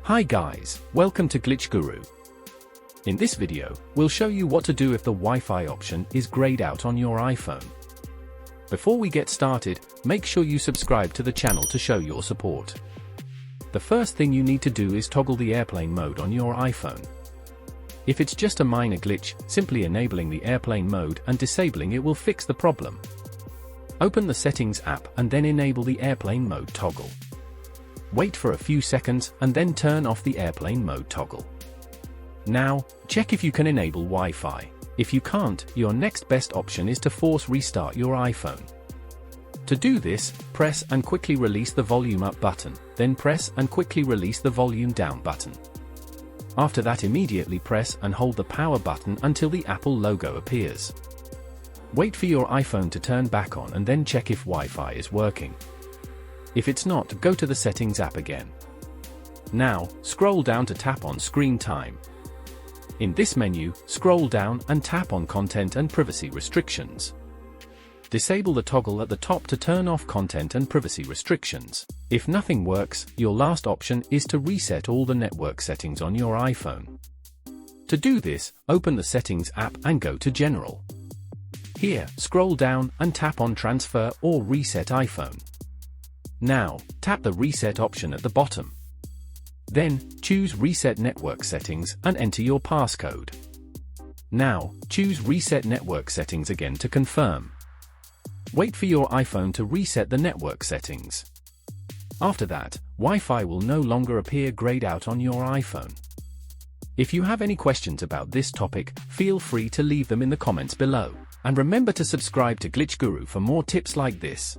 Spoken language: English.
Hi guys, welcome to Glitch Guru. In this video, we'll show you what to do if the Wi-Fi option is grayed out on your iPhone. Before we get started, make sure you subscribe to the channel to show your support. The first thing you need to do is toggle the airplane mode on your iPhone. If it's just a minor glitch, simply enabling the airplane mode and disabling it will fix the problem. Open the Settings app and then enable the airplane mode toggle. Wait for a few seconds and then turn off the airplane mode toggle. Now, check if you can enable Wi-Fi. If you can't, your next best option is to force restart your iPhone. To do this, press and quickly release the volume up button, then press and quickly release the volume down button. After that, immediately press and hold the power button until the Apple logo appears. Wait for your iPhone to turn back on and then check if Wi-Fi is working. If it's not, go to the Settings app again. Now, scroll down to tap on Screen Time. In this menu, scroll down and tap on Content and Privacy Restrictions. Disable the toggle at the top to turn off content and privacy restrictions. If nothing works, your last option is to reset all the network settings on your iPhone. To do this, open the Settings app and go to General. Here, scroll down and tap on Transfer or Reset iPhone. Now, tap the Reset option at the bottom. Then, choose Reset Network Settings and enter your passcode. Now, choose Reset Network Settings again to confirm. Wait for your iPhone to reset the network settings. After that, Wi-Fi will no longer appear grayed out on your iPhone. If you have any questions about this topic, feel free to leave them in the comments below. And remember to subscribe to Glitch Guru for more tips like this.